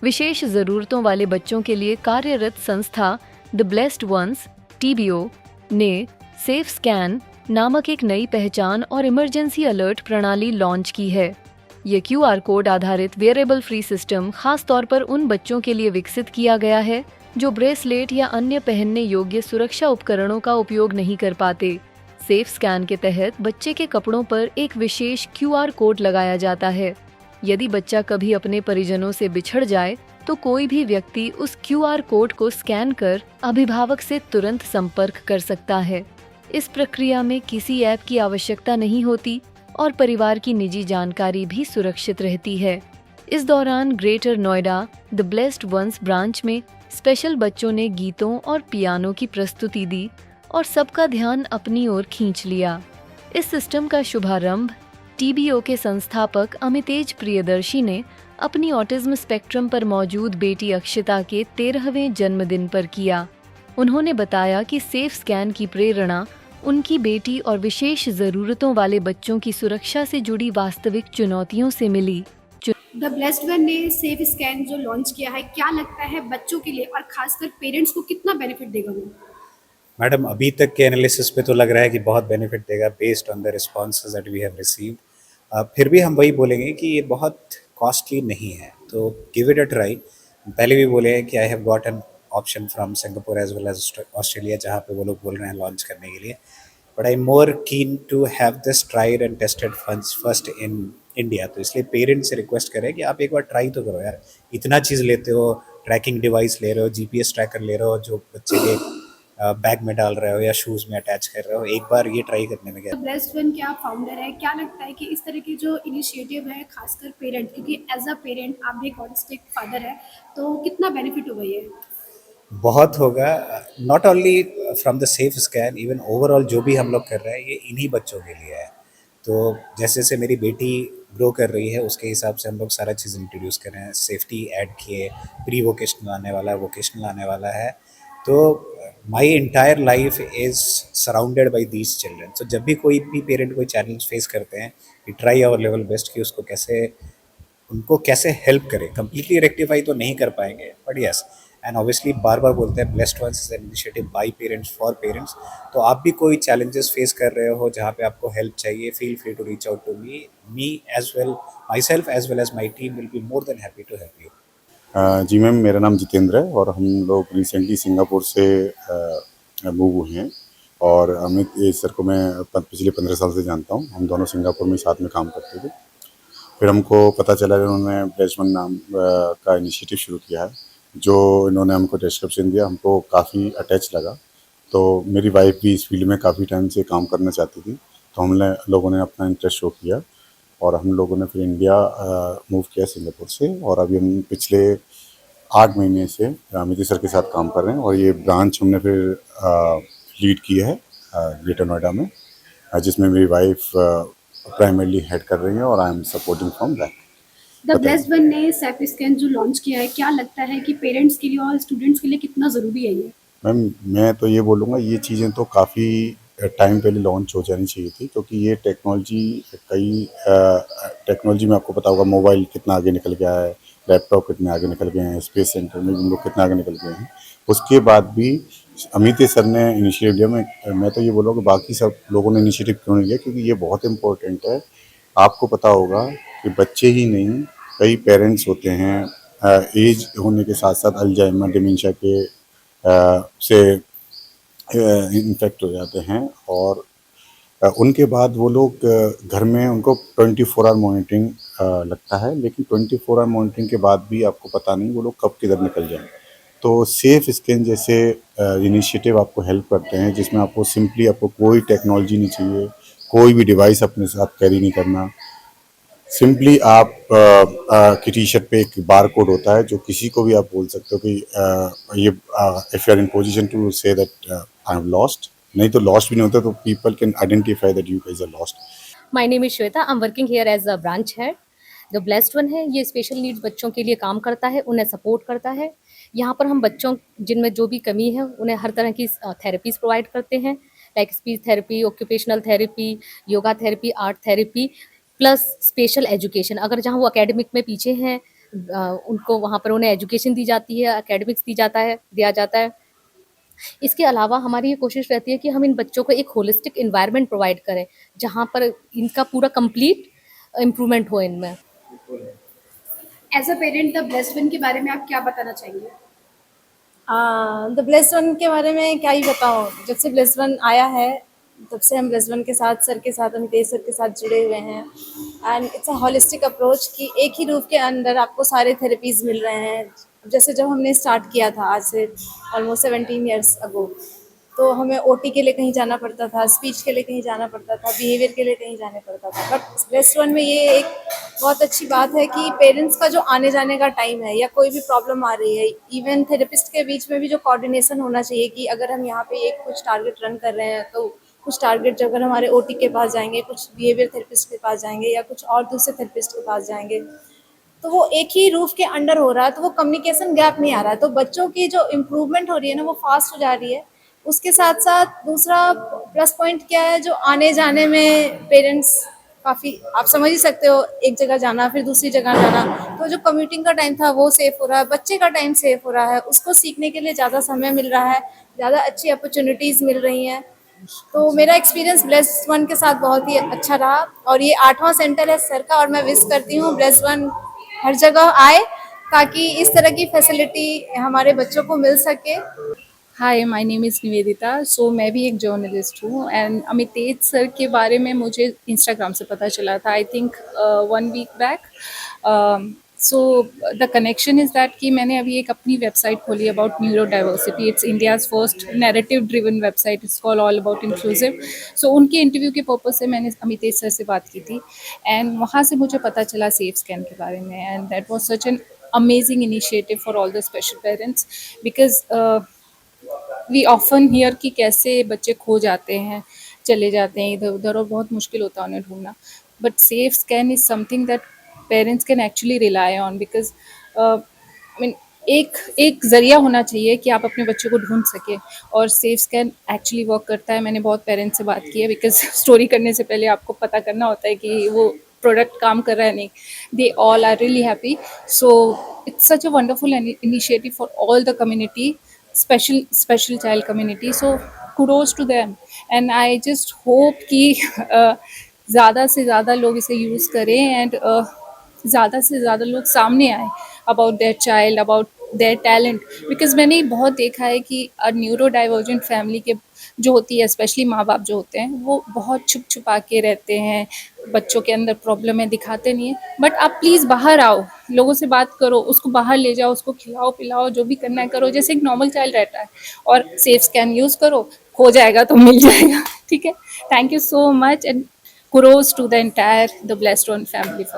विशेष ज़रूरतों वाले बच्चों के लिए कार्यरत संस्था द ब्लेस्ड वंस (TBO) ने सेफ स्कैन नामक एक नई पहचान और इमरजेंसी अलर्ट प्रणाली लॉन्च की है। ये QR कोड आधारित वेयरेबल फ्री सिस्टम खास तौर पर उन बच्चों के लिए विकसित किया गया है जो ब्रेसलेट या अन्य पहनने योग्य सुरक्षा उपकरणों का उपयोग नहीं कर पाते। सेफ स्कैन के तहत बच्चे के कपड़ों पर एक विशेष QR कोड लगाया जाता है। यदि बच्चा कभी अपने परिजनों से बिछड़ जाए तो कोई भी व्यक्ति उस QR कोड को स्कैन कर अभिभावक से तुरंत संपर्क कर सकता है। इस प्रक्रिया में किसी ऐप की आवश्यकता नहीं होती और परिवार की निजी जानकारी भी सुरक्षित रहती है। इस दौरान greater Noida the blessed ones branch में स्पेशल बच्चों ने गीतों और पियानो की प्रस्तुति दी और सबका ध्यान अपनी ओर खींच लिया। इस सिस्टम का शुभारंभ TBO के संस्थापक अमितेज प्रियदर्शी ने अपनी ऑटिज्म स्पेक्ट्रम पर मौजूद बेटी अक्षिता के 13वें जन्मदिन पर किया। उन्होंने बताया कि सेफ स्कैन की प्रेरणा उनकी बेटी और विशेष ज़रूरतों वाले बच्चों की सुरक्षा से जुड़ी वास्तविक चुनौतियों से मिली। द ब्लेस्ड वन ने सेफ स्कैन जो लॉन्च किया है, क्या लगता है बच्चों के लिए और खासकर पेरेंट्स को कितना बेनिफिट देगा वो? मैडम, अभी तक के एनालिसिस पे तो लग रहा है कि बहुत बेनिफिट देगा based on the responses that we have received. फिर भी हम वही बोलेंगे कि ये बहुत कॉस्टली नहीं है, तो गिव इट अ ट्राई। पहले भी बोले हैं कि I have got an option from Singapore as well as Australia, जहाँ पे वो लोग बोल रहे हैं लॉन्च करने के लिए। But I am more keen to have this tried and tested first in India. तो इसलिए पेरेंट्स से रिक्वेस्ट करें कि आप एक बार ट्राई तो करो यार। इतना चीज़ लेते हो, ट्रैकिंग डिवाइस ले रहे हो, GPS ट्रैकर ले रहे हो जो बच्चे के बैग में डाल रहे हो या शूज़ में अटैच कर रहे हो, एक बार ये ट्राई करने में क्या। द ब्लेस्ड वन के आप फाउंडर है, क्या लगता है कि इस तरह की जो इनिशिएटिव है खासकर पेरेंट, क्योंकि एज अ पेरेंट आप भी एक ऑटिस्टिक फादर है, तो कितना बेनिफिट होगा ये? बहुत होगा। Not only from the safe scan, even overall जो भी हम लोग कर रहे हैं ये इन्हीं बच्चों के लिए है। तो जैसे जैसे मेरी बेटी ग्रो कर रही है उसके हिसाब से हम लोग सारा चीज़ इंट्रोड्यूस कर रहे हैं। सेफ्टी ऐड किए, प्री वोकेशनल आने वाला है, वोकेशनल आने वाला है। तो my entire life is surrounded by these children. तो जब भी कोई भी पेरेंट कोई चैलेंज फेस करते हैं, we try our level best कि उसको कैसे, उनको कैसे हेल्प करें। कम्प्लीटली रेक्टिफाई तो नहीं कर पाएंगे, बट यस। एंड ऑब्वियसली बार बार बोलते हैं blessed ones is an initiative by parents for parents. तो आप भी कोई चैलेंजेस फेस कर रहे हो जहाँ पे आपको हेल्प चाहिए, feel free to reach out to me as well, myself as well as my team will be more than happy to help you. जी मैम, मेरा नाम जितेंद्र है और हम लोग रिसेंटली सिंगापुर से मूव हुए हैं। और अमित ये सर को मैं पिछले 15 साल से जानता हूँ। हम दोनों सिंगापुर में साथ में काम करते थे। फिर हमको पता चला कि उन्होंने ब्लेस्ड वन नाम का इनिशिएटिव शुरू किया है। जो इन्होंने हमको डिस्क्रिप्शन दिया, हमको काफ़ी अटैच लगा। तो मेरी वाइफ भी इस फील्ड में काफ़ी टाइम से काम करना चाहती थी, तो हमने लोगों ने अपना इंटरेस्ट शो किया और हम लोगों ने फिर इंडिया मूव किया सिंगापुर से। और अभी हम पिछले 8 महीने से अमित सर के साथ काम कर रहे हैं और ये ब्रांच हमने फिर लीड की है ग्रेटर नोएडा में, जिसमें मेरी वाइफ प्राइमरली हेड कर रही है और I am supporting from that. The blessed one ने सेफ स्कैन जो लॉन्च किया है, क्या लगता है कि पेरेंट्स के लिए और स्टूडेंट्स के लिए कितना ज़रूरी है ये? मैम, मैं तो ये बोलूँगा ये चीज़ें तो काफ़ी टाइम पहले लॉन्च हो जानी चाहिए थी, क्योंकि ये टेक्नोलॉजी में आपको पता होगा मोबाइल कितना आगे निकल गया है, लैपटॉप कितने आगे निकल गए हैं, स्पेस सेंटर में भी हम लोग कितना आगे निकल गए हैं। उसके बाद भी अमित सर ने इनिशिएटिव लिया। मैं तो ये बोलूँगा कि बाकी सब लोगों ने इनिशिएटिव क्यों नहीं लिया, क्योंकि ये बहुत इम्पोर्टेंट है। आपको पता होगा कि बच्चे ही नहीं, कई पेरेंट्स होते हैं एज होने के साथ साथ अल्जाइमर डिमेंशिया के से इन्फेक्ट हो जाते हैं। और उनके बाद वो लोग घर में उनको 24 आवर मॉनिटरिंग लगता है, लेकिन 24 आवर मॉनिटरिंग के बाद भी आपको पता नहीं वो लोग कब किधर निकल जाएं। तो सेफ स्कैन जैसे इनिशिएटिव आपको हेल्प करते हैं, जिसमें आपको सिंपली आपको कोई टेक्नोलॉजी नहीं चाहिए, कोई भी डिवाइस अपने साथ कैरी नहीं करना। सिंपली आप की टी शर्ट पे एक बार कोड होता है जो किसी को भी आप बोल सकते हो कि ये if you are in position to say that I am lost, नहीं तो लॉस्ट भी नहीं होता, तो people can identify that you guys are lost. My name is Shweta, I am working here as a branch head. जो blessed one है ये special needs बच्चों के लिए काम करता है, उन्हें सपोर्ट करता है। यहाँ पर हम बच्चों जिनमें जो भी कमी है उन्हें हर तरह की थेरेपीज प्रोवाइड करते हैं, like speech therapy, occupational therapy, yoga therapy, art therapy, plus special education. अगर जहाँ वो एकेडमिक में पीछे हैं उनको वहाँ पर उन्हें एजुकेशन दी जाती है, एकेडमिक्स दिया जाता है। इसके अलावा हमारी ये कोशिश रहती है कि हम इन बच्चों को एक होलिस्टिक एनवायरनमेंट प्रोवाइड करें, जहाँ पर इनका पूरा कंप्लीट इम्प्रूवमेंट हो इनमें। As a parent the blessed one के बारे में आप क्या बताना चाहेंगे? द ब्लेस्ड वन के बारे में क्या ही बताऊँ, जब से ब्लेस्ड वन आया है तब से हम ब्लेस्ड वन के साथ, सर के साथ, अमितेश सर के साथ जुड़े हुए हैं। And it's a holistic approach कि एक ही रूफ के अंदर आपको सारे थेरेपीज़ मिल रहे हैं। जैसे जब हमने स्टार्ट किया था आज से ऑलमोस्ट 17 ईयर्स अगो, तो हमें ओटी के लिए कहीं जाना पड़ता था, स्पीच के लिए कहीं जाना पड़ता था, बिहेवियर के लिए कहीं जाने पड़ता था। बट ब्लेस्ड वन में ये एक बहुत अच्छी बात है कि पेरेंट्स का जो आने जाने का टाइम है या कोई भी प्रॉब्लम आ रही है, इवन थेरेपिस्ट के बीच में भी जो कोऑर्डिनेशन होना चाहिए कि अगर हम यहाँ पे एक कुछ टारगेट रन कर रहे हैं तो कुछ टारगेट अगर हमारे ओटी के पास जाएंगे, कुछ बिहेवियर थेरेपिस्ट के पास जाएंगे या कुछ और दूसरे थेरेपिस्ट के पास जाएंगे, तो वो एक ही रूफ के अंडर हो रहा है, तो वो कम्युनिकेशन गैप नहीं आ रहा है। तो बच्चों की जो इम्प्रूवमेंट हो रही है ना, वो फास्ट हो जा रही है। उसके साथ साथ दूसरा प्लस पॉइंट क्या है, जो आने जाने में पेरेंट्स काफ़ी, आप समझ ही सकते हो, एक जगह जाना फिर दूसरी जगह जाना, तो जो कम्यूटिंग का टाइम था वो सेफ हो रहा है, बच्चे का टाइम सेफ हो रहा है, उसको सीखने के लिए ज़्यादा समय मिल रहा है, ज़्यादा अच्छी अपॉर्चुनिटीज़ मिल रही हैं। तो मेरा एक्सपीरियंस ब्लेस्ड वन के साथ बहुत ही अच्छा रहा, और ये 8वां सेंटर है सर का, और मैं विश करती हूँ ब्लेस्ड वन हर जगह आए ताकि इस तरह की फैसिलिटी हमारे बच्चों को मिल सके। हाय, माय नेम इज़ निवेदिता। सो मैं भी एक जर्नलिस्ट हूँ एंड अमितेश सर के बारे में मुझे इंस्टाग्राम से पता चला था, I think 1 week back. So the connection is that कि मैंने अभी एक अपनी वेबसाइट खोली about neurodiversity. It's India's first narrative driven website, it's call all about inclusive. So उनके इंटरव्यू के पर्पज़ से मैंने अमितेश सर से बात की थी एंड वहाँ से मुझे पता चला सेफ स्कैन के बारे में, and that was such an amazing initiative for all the special parents, because we often hear कि कैसे बच्चे खो जाते हैं, चले जाते हैं इधर उधर, और बहुत मुश्किल होता है उन्हें ढूंढना। But safe scan is something that parents can actually rely on, because I mean एक ज़रिया होना चाहिए कि आप अपने बच्चे को ढूंढ सके, और सेफ स्कैन एक्चुअली वर्क करता है। मैंने बहुत पेरेंट्स से बात की है, बिकॉज स्टोरी करने से पहले आपको पता करना होता है कि वो प्रोडक्ट काम कर रहा है नहीं। They all are really happy. So it's such a wonderful initiative for all the community, special child community. So kudos to them, and I just hope कि ज़्यादा से ज़्यादा लोग इसे यूज़ करें एंड ज़्यादा से ज़्यादा लोग सामने आए about their child, about their talent. Because मैंने बहुत देखा है कि न्यूरो डाइवर्जेंट फैमिली के जो होती है, स्पेशली माँ बाप जो होते हैं, वो बहुत छुप छुपा के रहते हैं, बच्चों के अंदर प्रॉब्लम है, दिखाते नहीं है। बट आप प्लीज़ बाहर आओ, लोगों से बात करो, उसको बाहर ले जाओ, उसको खिलाओ पिलाओ, जो भी करना है करो, जैसे एक नॉर्मल चाइल्ड रहता है, और सेफ स्कैन यूज़ करो, खो जाएगा तो मिल जाएगा। ठीक है, thank you so much and kudos to the entire the Blessed One family for